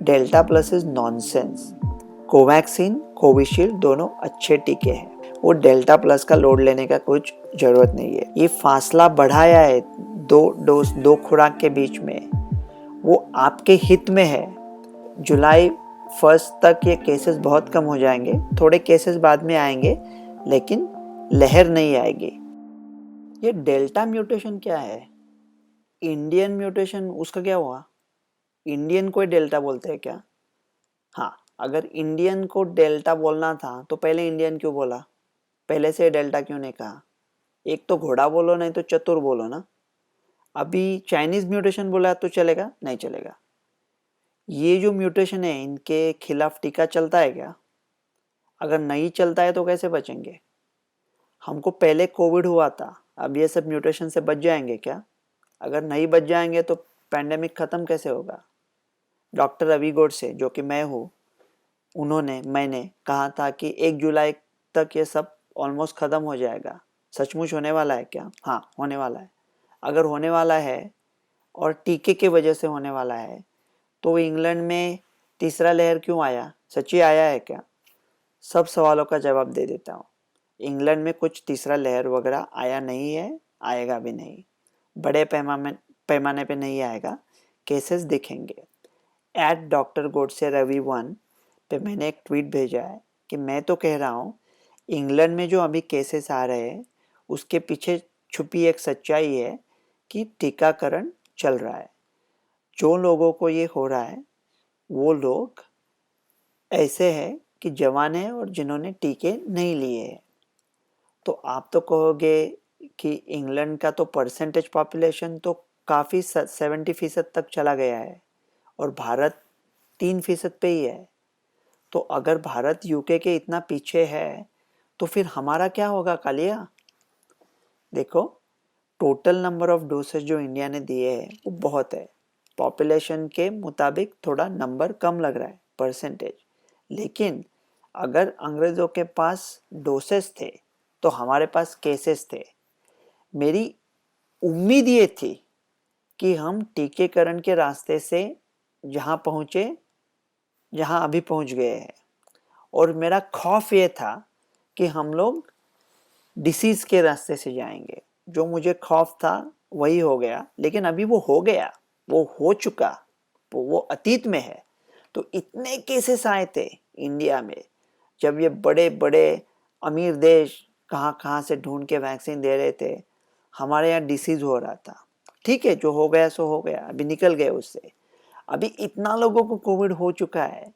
Delta plus is nonsense. Covaxin Covishield दोनों अच्छे टीके हैं, वो डेल्टा प्लस का लोड लेने का कुछ जरूरत नहीं है। ये फासला बढ़ाया है दो खुराक के बीच में, वो आपके हित में है। जुलाई 1 तक ये केसेस बहुत कम हो जाएंगे, थोड़े केसेस बाद में आएंगे लेकिन लहर नहीं आएगी। ये डेल्टा म्यूटेशन क्या है? इंडियन म्यूटेशन, उसका क्या हुआ? इंडियन को डेल्टा बोलते हैं क्या? हाँ, अगर इंडियन को डेल्टा बोलना था तो पहले इंडियन क्यों बोला? पहले से डेल्टा क्यों नहीं कहा? एक तो घोड़ा बोलो, नहीं तो चतुर बोलो ना। अभी चाइनीज म्यूटेशन बोला तो चलेगा? नहीं चलेगा। ये जो म्यूटेशन है इनके खिलाफ टीका चलता है क्या? अगर नहीं चलता है तो कैसे बचेंगे? हमको पहले कोविड हुआ था, अब ये सब म्यूटेशन से बच जाएंगे क्या? अगर नहीं बच जाएंगे तो पैंडेमिक खत्म कैसे होगा? डॉक्टर रवि गोडसे, जो कि मैं हूँ, मैंने कहा था कि 1 जुलाई तक ये सब ऑलमोस्ट खत्म हो जाएगा। सचमुच होने वाला है क्या? हाँ, होने वाला है। अगर होने वाला है और टीके की वजह से होने वाला है तो इंग्लैंड में तीसरा लहर क्यों आया? सच्ची आया है क्या? सब सवालों का जवाब दे देता हूँ। इंग्लैंड में कुछ तीसरा लहर वगैरह आया नहीं है, आएगा भी नहीं। बड़े पैमाने पे नहीं आएगा, केसेस दिखेंगे। @डॉक्टर गोडसे रवि 1 पे मैंने एक ट्वीट भेजा है कि मैं तो कह रहा हूँ इंग्लैंड में जो अभी केसेस आ रहे हैं उसके पीछे छुपी एक सच्चाई है कि टीकाकरण चल रहा है। जो लोगों को ये हो रहा है वो लोग ऐसे हैं कि जवान हैं और जिन्होंने टीके नहीं लिए हैं। तो आप तो कहोगे कि इंग्लैंड का तो परसेंटेज पॉपुलेशन तो काफ़ी 70% तक चला गया है और भारत 3% पे ही है। तो अगर भारत यूके के इतना पीछे है तो फिर हमारा क्या होगा कालिया? देखो, टोटल नंबर ऑफ डोसेज जो इंडिया ने दिए हैं वो बहुत है। पॉपुलेशन के मुताबिक थोड़ा नंबर कम लग रहा है परसेंटेज, लेकिन अगर अंग्रेज़ों के पास डोसेस थे तो हमारे पास केसेस थे। मेरी उम्मीद ये थी कि हम टीकेकरण के रास्ते से जहाँ पहुँचे, जहाँ अभी पहुँच गए हैं, और मेरा खौफ ये था कि हम लोग डिसीज़ के रास्ते से जाएंगे। जो मुझे खौफ था वही हो गया, लेकिन अभी वो हो गया, वो हो चुका, वो अतीत में है। तो इतने केसेस आए थे इंडिया में, जब ये बड़े बड़े अमीर देश कहाँ कहाँ से ढूंढ के वैक्सीन दे रहे थे, हमारे यहाँ डिसीज़ हो रहा था। ठीक है, जो हो गया सो हो गया, अभी निकल गए उससे। अभी इतना लोगों को कोविड हो चुका है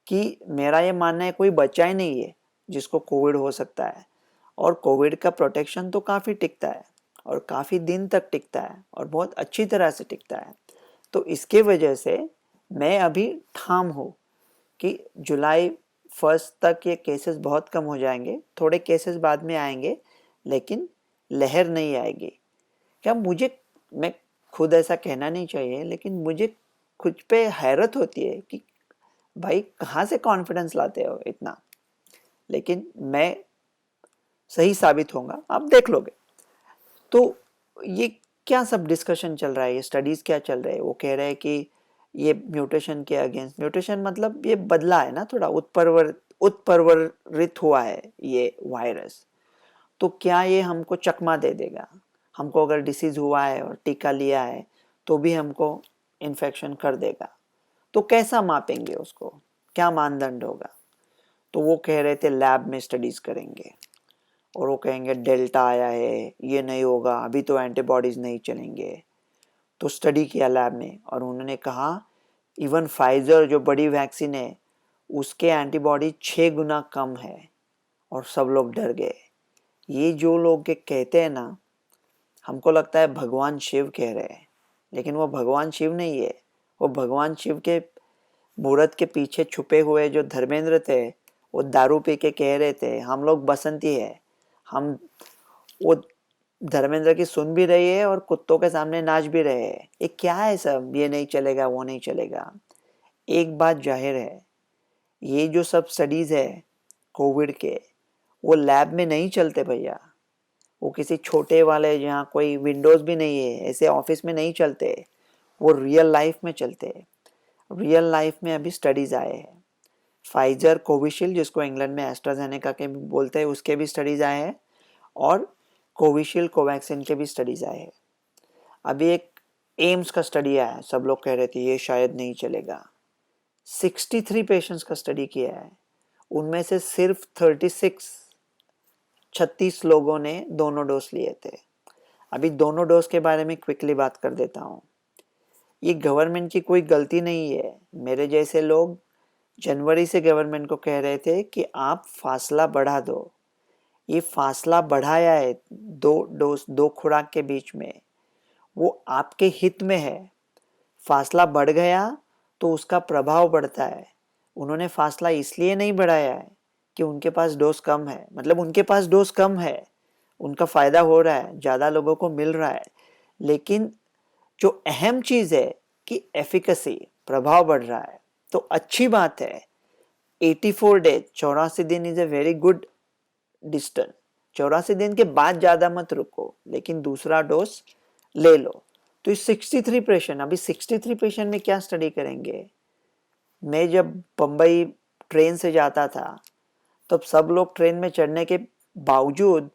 कि मेरा ये मानना है कोई बचा ही नहीं है जिसको कोविड हो सकता है। और कोविड का प्रोटेक्शन तो काफ़ी टिकता है और काफ़ी दिन तक टिकता है और बहुत अच्छी तरह से टिकता है। तो इसके वजह से मैं अभी ठाम हूँ कि जुलाई 1 तक ये केसेस बहुत कम हो जाएंगे, थोड़े केसेस बाद में आएंगे लेकिन लहर नहीं आएगी। क्या मुझे, मैं खुद ऐसा कहना नहीं चाहिए, लेकिन मुझे खुद पे हैरत होती है कि भाई कहाँ से कॉन्फिडेंस लाते हो इतना। लेकिन मैं सही साबित होगा, आप देख लोगे। तो ये क्या सब डिस्कशन चल रहा है, ये स्टडीज़ क्या चल रहे हैं? वो कह रहे हैं कि ये म्यूटेशन के अगेंस्ट, म्यूटेशन मतलब ये बदला है ना, थोड़ा उत्परिवर्तित हुआ है ये वायरस। तो क्या ये हमको चकमा दे देगा? हमको अगर डिसीज़ हुआ है और टीका लिया है तो भी हमको इन्फेक्शन कर देगा? तो कैसा मापेंगे उसको? क्या मानदंड होगा? तो वो कह रहे थे लैब में स्टडीज़ करेंगे और वो कहेंगे डेल्टा आया है, ये नहीं होगा, अभी तो एंटीबॉडीज़ नहीं चलेंगे। तो स्टडी किया लैब में और उन्होंने कहा इवन फाइज़र जो बड़ी वैक्सीन है उसके एंटीबॉडी 6 गुना कम है, और सब लोग डर गए। ये जो लोग के कहते हैं ना, हमको लगता है भगवान शिव कह रहे हैं, लेकिन वो भगवान शिव नहीं है। वो भगवान शिव के मूर्त के पीछे छुपे हुए जो धर्मेंद्र थे, वो दारू पी के कह रहे थे हम लोग बसंती है, हम वो धर्मेंद्र की सुन भी रही है और कुत्तों के सामने नाच भी रहे हैं। ये क्या है सब, ये नहीं चलेगा वो नहीं चलेगा। एक बात जाहिर है, ये जो सब स्टडीज़ है कोविड के, वो लैब में नहीं चलते भैया। वो किसी छोटे वाले जहाँ कोई विंडोज़ भी नहीं है ऐसे ऑफिस में नहीं चलते, वो रियल लाइफ में चलते हैं। रियल लाइफ में अभी स्टडीज आए हैं। फाइजर कोविशील्ड, जिसको इंग्लैंड में एस्ट्राजेनेका के बोलते हैं, उसके भी स्टडीज आए हैं और कोविशील्ड कोवैक्सीन के भी स्टडीज आए हैं। अभी एक एम्स का स्टडी आया है, सब लोग कह रहे थे ये शायद नहीं चलेगा। 63 पेशेंट्स का स्टडी किया है, उनमें से सिर्फ 36 लोगों ने दोनों डोज लिए थे। अभी दोनों डोज के बारे में क्विकली बात कर देता हूँ। ये गवर्नमेंट की कोई गलती नहीं है। मेरे जैसे लोग जनवरी से गवर्नमेंट को कह रहे थे कि आप फासला बढ़ा दो। ये फासला बढ़ाया है 2 डोज 2 खुराक के बीच में, वो आपके हित में है। फासला बढ़ गया तो उसका प्रभाव बढ़ता है। उन्होंने फासला इसलिए नहीं बढ़ाया है कि उनके पास डोज कम है, मतलब उनके पास डोज कम है, उनका फ़ायदा हो रहा है, ज़्यादा लोगों को मिल रहा है, लेकिन जो अहम चीज़ है कि एफिकेसी, प्रभाव बढ़ रहा है, तो अच्छी बात है। 84 डेज 84 दिन is a very good distance. 84 दिन के बाद ज़्यादा मत रुको, लेकिन दूसरा डोज ले लो। तो इस 63 पेशेंट, अभी 63 पेशेंट में क्या स्टडी करेंगे। मैं जब बम्बई ट्रेन से जाता था तब सब लोग ट्रेन में चढ़ने के बावजूद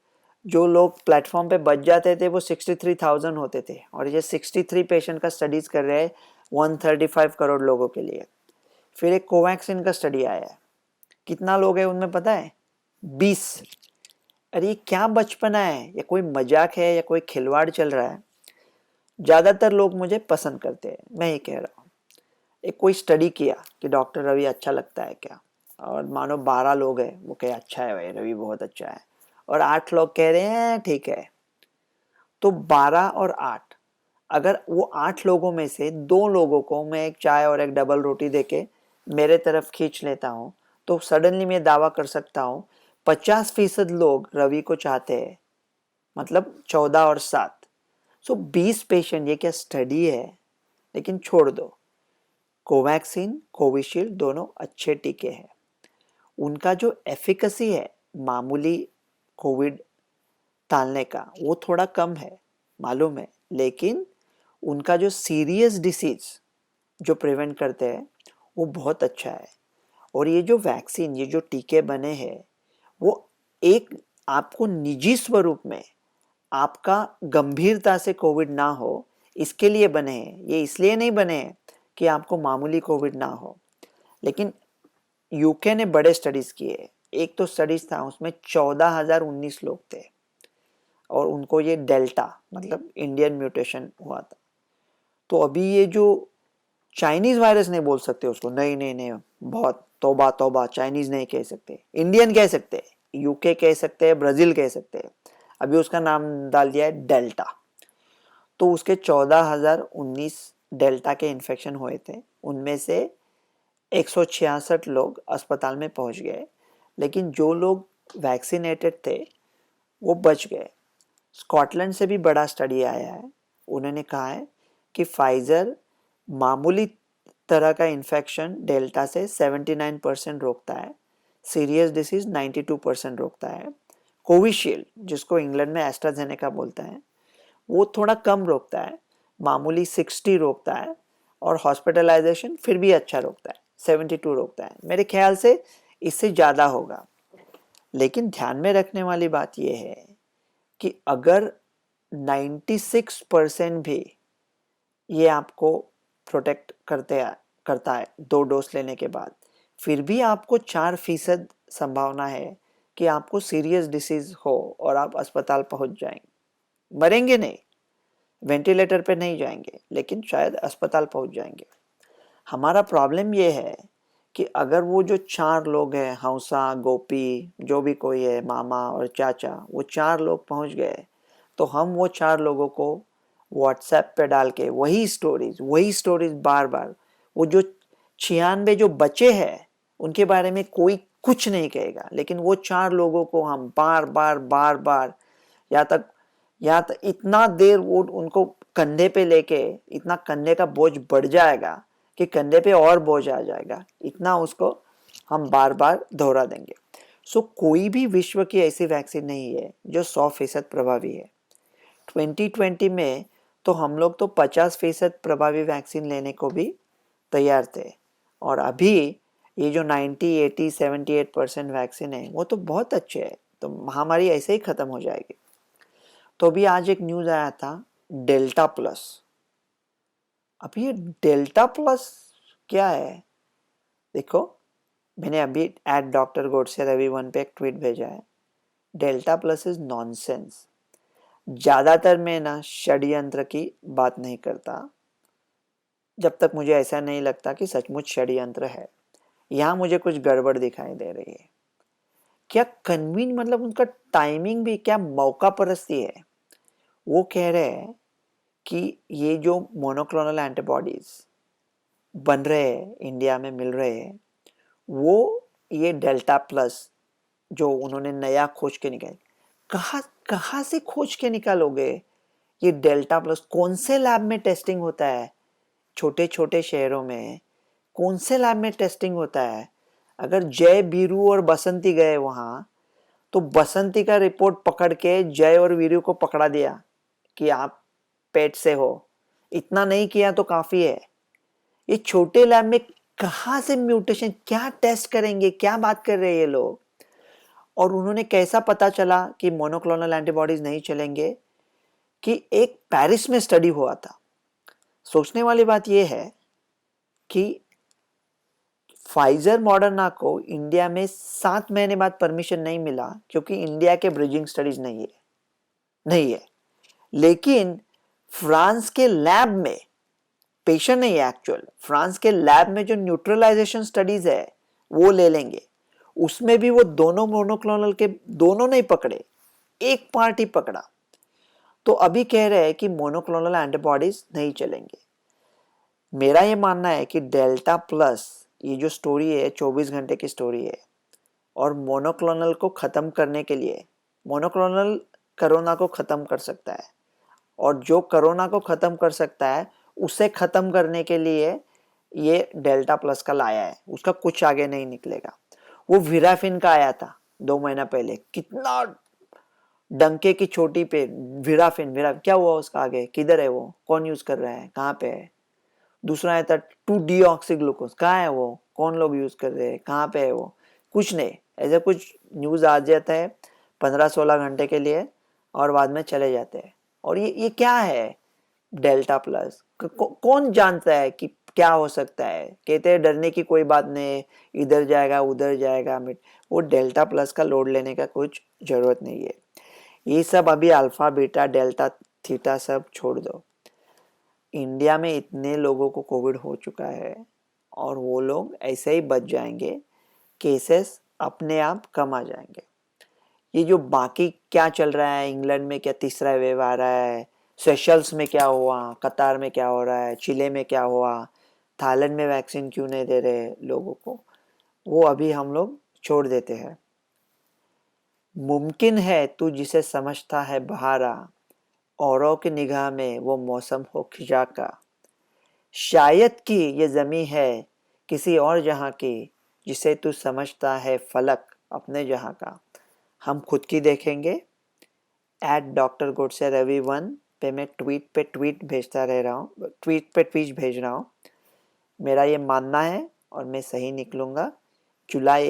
जो लोग प्लेटफॉर्म पे बच जाते थे वो 63,000 होते थे, और ये 63 पेशेंट का स्टडीज कर रहे हैं 135 करोड़ लोगों के लिए। फिर एक कोवैक्सीन का स्टडी आया है, कितना लोग हैं उनमें पता है? 20। अरे ये क्या बचपना है, या कोई मजाक है या कोई खिलवाड़ चल रहा है? ज़्यादातर लोग मुझे पसंद करते हैं, मैं ही कह रहा हूँ। एक कोई स्टडी किया कि डॉक्टर रवि अच्छा लगता है क्या, और मानो 12 लोग हैं वो कहे अच्छा है भाई रवि बहुत अच्छा है, और 8 लोग कह रहे हैं ठीक है। तो 12 और 8, अगर वो 8 लोगों में से 2 लोगों को मैं एक चाय और एक डबल रोटी देके मेरे तरफ खींच लेता हूँ, तो सडनली मैं दावा कर सकता हूँ 50% लोग रवि को चाहते हैं, मतलब 14 और 7। सो 20 पेशेंट, ये क्या स्टडी है? लेकिन छोड़ दो, कोवैक्सीन कोविशील्ड दोनों अच्छे टीके हैं। उनका जो एफिकेसी है मामूली कोविड टालने का वो थोड़ा कम है, मालूम है, लेकिन उनका जो सीरियस डिसीज जो प्रिवेंट करते हैं वो बहुत अच्छा है। और ये जो वैक्सीन, ये जो टीके बने हैं, वो एक आपको निजी स्वरूप में आपका गंभीरता से कोविड ना हो इसके लिए बने हैं। ये इसलिए नहीं बने हैं कि आपको मामूली कोविड ना हो। लेकिन यूके ने बड़े स्टडीज किए। एक तो स्टडीज था उसमें 14,019 लोग थे, और उनको ये डेल्टा मतलब इंडियन म्यूटेशन हुआ था। तो अभी ये जो चाइनीज वायरस नहीं बोल सकते उसको, नहीं नहीं नहीं, बहुत तौबा तौबा, चाइनीज नहीं कह सकते, इंडियन कह सकते, यूके कह सकते हैं, ब्राजील कह सकते हैं। अभी उसका नाम डाल दिया है डेल्टा। तो उसके 14,019 डेल्टा के इन्फेक्शन हुए थे, उनमें से 166 लोग अस्पताल में पहुंच गए, लेकिन जो लोग वैक्सीनेटेड थे वो बच गए। स्कॉटलैंड से भी बड़ा स्टडी आया है, उन्होंने कहा है कि फाइजर मामूली तरह का इन्फेक्शन डेल्टा से 79% रोकता है, सीरियस डिसीज 92% रोकता है। कोविशील्ड, जिसको इंग्लैंड में एस्ट्राजेनेका बोलता है, वो थोड़ा कम रोकता है, मामूली 60 रोकता है, और हॉस्पिटलाइजेशन फिर भी अच्छा रोकता है, 72 रोकता है। मेरे ख्याल से इससे ज़्यादा होगा। लेकिन ध्यान में रखने वाली बात यह है कि अगर 96% भी ये आपको प्रोटेक्ट करता है 2 डोज लेने के बाद, फिर भी आपको 4% संभावना है कि आपको सीरियस डिसीज हो और आप अस्पताल पहुंच जाएंगे। मरेंगे नहीं, वेंटिलेटर पे नहीं जाएंगे, लेकिन शायद अस्पताल पहुंच जाएंगे। हमारा प्रॉब्लम ये है कि अगर वो जो 4 लोग हैं, हंसा गोपी जो भी कोई है, मामा और चाचा, वो 4 लोग पहुंच गए, तो हम वो 4 लोगों को व्हाट्सएप पे डाल के वही स्टोरीज बार बार, वो जो 96 जो बचे हैं उनके बारे में कोई कुछ नहीं कहेगा, लेकिन वो 4 लोगों को हम बार बार या तक इतना देर वो उनको कंधे पे लेके, इतना कंधे का बोझ बढ़ जाएगा कि कंधे पे और बोझ आ जाएगा, इतना उसको हम बार बार दोहरा देंगे। सो कोई भी विश्व की ऐसी वैक्सीन नहीं है जो 100% प्रभावी है। 2020 में तो हम लोग तो 50% प्रभावी वैक्सीन लेने को भी तैयार थे। और अभी ये जो 90, 80, 78% वैक्सीन है वो तो बहुत अच्छे है, तो महामारी ऐसे ही ख़त्म हो जाएगी। तो अभी आज एक न्यूज़ आया था डेल्टा प्लस। अब ये डेल्टा प्लस क्या है? देखो, मैंने अभी @drgodse_ravi1 पे एक ट्वीट भेजा है। Delta plus is nonsense. ज़्यादातर मैं ना षड्यंत्र की बात नहीं करता जब तक मुझे ऐसा नहीं लगता कि सचमुच षड्यंत्र है। यहाँ मुझे कुछ गड़बड़ दिखाई दे रही है। क्या कन्वीन मतलब उनका टाइमिंग भी क्या मौका परस्ती है। वो कह रहे हैं कि ये जो मोनोक्लोनल एंटीबॉडीज बन रहे हैं, इंडिया में मिल रहे हैं, वो ये डेल्टा प्लस जो उन्होंने नया खोज के निकाले, कहाँ कहाँ से खोज के निकालोगे? ये डेल्टा प्लस कौन से लैब में टेस्टिंग होता है? छोटे छोटे शहरों में कौन से लैब में टेस्टिंग होता है? अगर जय, बीरू और बसंती गए वहाँ, तो बसंती का रिपोर्ट पकड़ के जय और वीरू को पकड़ा दिया कि आप पेट से हो। इतना नहीं किया तो काफ़ी है। ये छोटे लैब में कहाँ से म्यूटेशन, क्या टेस्ट करेंगे, क्या बात कर रहे हैं ये लोग? और उन्होंने कैसा पता चला कि मोनोक्लोनल एंटीबॉडीज नहीं चलेंगे? कि एक पेरिस में स्टडी हुआ था। सोचने वाली बात यह है कि फाइजर मॉडर्ना को इंडिया में 7 महीने बाद परमिशन नहीं मिला क्योंकि इंडिया के ब्रिजिंग स्टडीज नहीं है। लेकिन फ्रांस के लैब में, पेशेंट नहीं है एक्चुअल, फ्रांस के लैब में जो न्यूट्रलाइजेशन स्टडीज है वो ले लेंगे। उसमें भी वो दोनों मोनोक्लोनल के दोनों नहीं पकड़े, एक पार्ट ही पकड़ा। तो अभी कह रहे हैं कि मोनोक्लोनल एंटीबॉडीज नहीं चलेंगे। मेरा ये मानना है कि डेल्टा प्लस, ये जो स्टोरी है 24 घंटे की स्टोरी है, और मोनोक्लोनल को ख़त्म करने के लिए, मोनोक्लोनल कोरोना को ख़त्म कर सकता है, और जो कोरोना को ख़त्म कर सकता है उसे ख़त्म करने के लिए ये डेल्टा प्लस का लाया है। उसका कुछ आगे नहीं निकलेगा। वो विराफिन का आया था 2 महीना पहले, कितना डंके की चोटी पे विराफिन, क्या हुआ उसका आगे? किधर है वो? कौन यूज़ कर रहा है? कहाँ पे है? दूसरा आया था 2-डीऑक्सी ग्लूकोज, कहाँ है वो? कौन लोग यूज़ कर रहे हैं? कहाँ पे है वो? कुछ नहीं। ऐसे कुछ न्यूज़ आ जाता है 15-16 घंटे के लिए और बाद में चले जाते हैं। और ये क्या है डेल्टा प्लस? कौन जानता है कि क्या हो सकता है? कहते हैं डरने की कोई बात नहीं, इधर जाएगा उधर जाएगा। वो डेल्टा प्लस का लोड लेने का कुछ ज़रूरत नहीं है। ये सब अभी अल्फ़ा बीटा डेल्टा थीटा सब छोड़ दो। इंडिया में इतने लोगों को कोविड हो चुका है और वो लोग ऐसे ही बच जाएंगे, केसेस अपने आप कम आ जाएंगे। ये जो बाकी क्या चल रहा है, इंग्लैंड में क्या तीसरा वेव आ रहा है, सेशल्स में क्या हुआ, कतार में क्या हो रहा है, चिले में क्या हुआ, थाईलैंड में वैक्सीन क्यों नहीं दे रहे लोगों को, वो अभी हम लोग छोड़ देते हैं। मुमकिन है तू जिसे समझता है बहारा, औरों की निगाह में वो मौसम हो खिजा का। शायद कि ये ज़मीं है किसी और जहाँ की, जिसे तू समझता है फलक अपने जहाँ का। हम खुद की देखेंगे। @drgodse_ravi1 पे मैं ट्वीट भेजता रह रहा हूँ, ट्वीट पे ट्वीट भेज रहा हूँ। मेरा ये मानना है और मैं सही निकलूँगा। जुलाई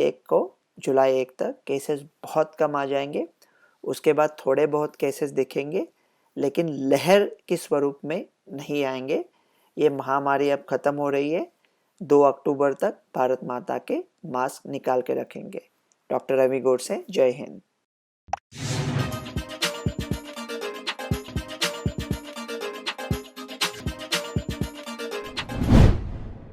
1 तक केसेस बहुत कम आ जाएंगे। उसके बाद थोड़े बहुत केसेस दिखेंगे, लेकिन लहर के स्वरूप में नहीं आएंगे। ये महामारी अब ख़त्म हो रही है। 2 अक्टूबर तक भारत माता के मास्क निकाल के रखेंगे। डॉक्टर रवि गोडसे, जय हिंद।